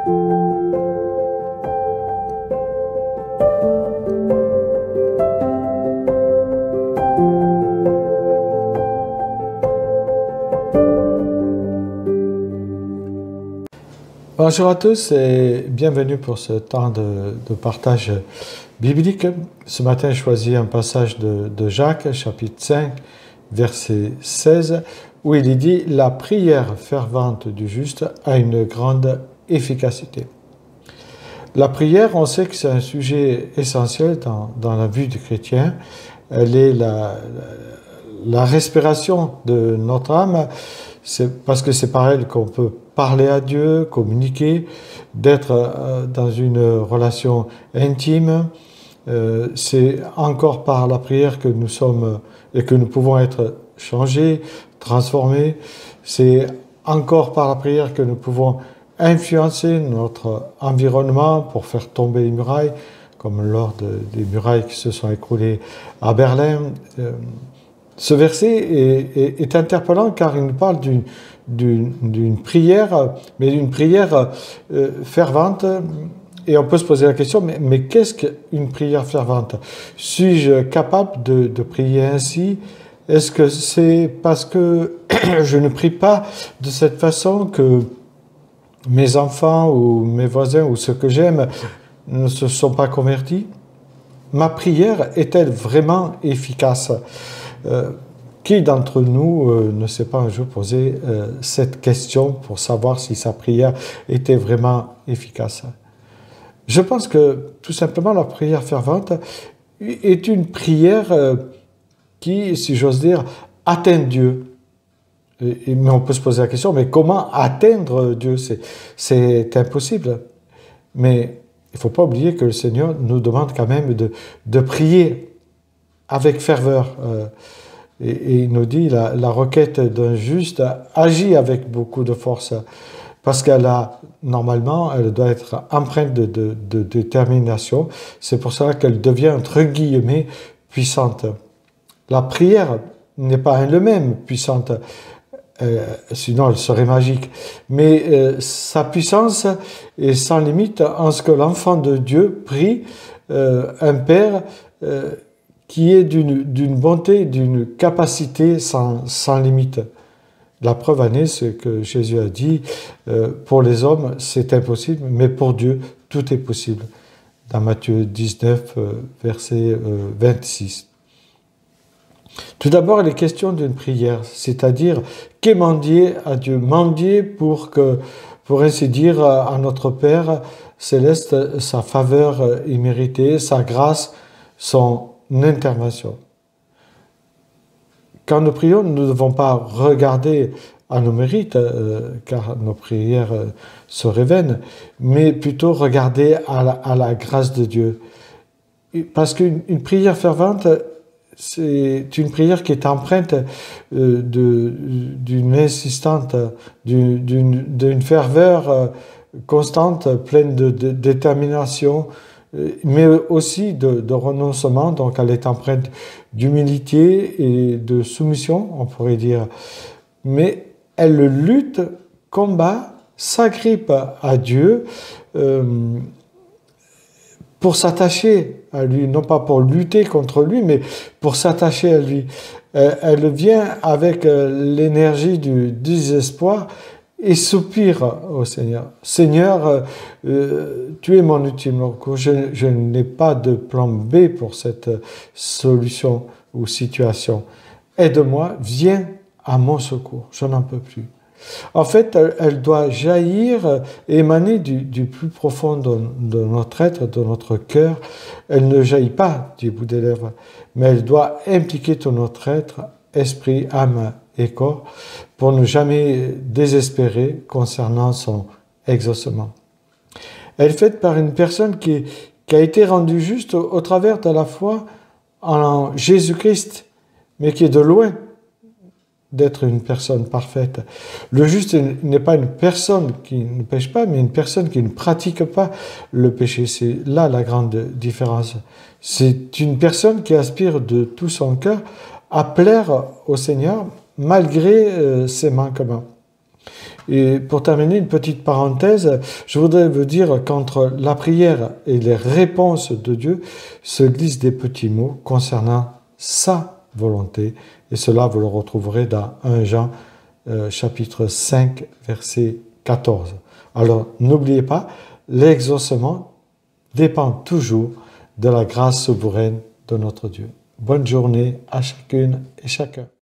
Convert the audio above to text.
Bonjour à tous et bienvenue pour ce temps de partage biblique. Ce matin, j'ai choisi un passage de Jacques, chapitre 5, verset 16, où il est dit « La prière fervente du juste a une grande efficacité ». La prière, on sait que c'est un sujet essentiel dans la vie du chrétien. Elle est la respiration de notre âme. C'est parce que c'est par elle qu'on peut parler à Dieu, communiquer, d'être dans une relation intime. C'est encore par la prière que nous sommes et que nous pouvons être changés, transformés. C'est encore par la prière que nous pouvons influencer notre environnement pour faire tomber les murailles, comme lors des murailles qui se sont écroulées à Berlin. Ce verset est interpellant car il nous parle d'une prière, mais d'une prière fervente. Et on peut se poser la question, mais qu'est-ce qu'une prière fervente? Suis-je capable de prier ainsi? Est-ce que c'est parce que je ne prie pas de cette façon que mes enfants ou mes voisins ou ceux que j'aime ne se sont pas convertis? Ma prière est-elle vraiment efficace? Qui d'entre nous ne s'est pas un jour posé cette question pour savoir si sa prière était vraiment efficace? Je pense que tout simplement la prière fervente est une prière qui, si j'ose dire, atteint Dieu. Mais on peut se poser la question, mais comment atteindre Dieu? C'est impossible. Mais il ne faut pas oublier que le Seigneur nous demande quand même de prier avec ferveur. Et il nous dit, la requête d'un juste agit avec beaucoup de force, parce qu'elle a, normalement, elle doit être empreinte de détermination. C'est pour cela qu'elle devient, entre guillemets, puissante. La prière n'est pas elle-même puissante, sinon elle serait magique. Mais sa puissance est sans limite en ce que l'enfant de Dieu prie un Père qui est d'une bonté, d'une capacité sans limite. La preuve en est ce que Jésus a dit, pour les hommes c'est impossible, mais pour Dieu tout est possible. Dans Matthieu 19, verset 26. Tout d'abord, il est question d'une prière, c'est-à-dire qu'est mendier à Dieu. Mendier pour ainsi dire, à notre Père céleste, sa faveur imméritée, sa grâce, son intervention. Quand nous prions, nous ne devons pas regarder à nos mérites, car nos prières seraient vaines, mais plutôt regarder à la grâce de Dieu. Parce qu'une prière fervente, c'est une prière qui est empreinte d'une insistante, d'une ferveur constante, pleine de détermination, mais aussi de renoncement. Donc elle est empreinte d'humilité et de soumission, on pourrait dire. Mais elle lutte, combat, s'agrippe à Dieu pour s'attacher à lui, non pas pour lutter contre lui, mais pour s'attacher à lui. Elle vient avec l'énergie du désespoir et soupire au Seigneur. Seigneur, tu es mon ultime recours. Je n'ai pas de plan B pour cette solution ou situation. Aide-moi, viens à mon secours. Je n'en peux plus. En fait, elle doit jaillir, émaner du plus profond de notre être, de notre cœur. Elle ne jaillit pas du bout des lèvres, mais elle doit impliquer tout notre être, esprit, âme et corps, pour ne jamais désespérer concernant son exaucement. Elle est faite par une personne qui a été rendue juste au travers de la foi en Jésus-Christ, mais qui est de loin d'être une personne parfaite. Le juste n'est pas une personne qui ne pêche pas, mais une personne qui ne pratique pas le péché. C'est là la grande différence. C'est une personne qui aspire de tout son cœur à plaire au Seigneur malgré ses manquements. Et pour terminer, une petite parenthèse, je voudrais vous dire qu'entre la prière et les réponses de Dieu se glissent des petits mots concernant sa volonté. Et cela, vous le retrouverez dans 1 Jean chapitre 5, verset 14. Alors, n'oubliez pas, l'exaucement dépend toujours de la grâce souveraine de notre Dieu. Bonne journée à chacune et chacun.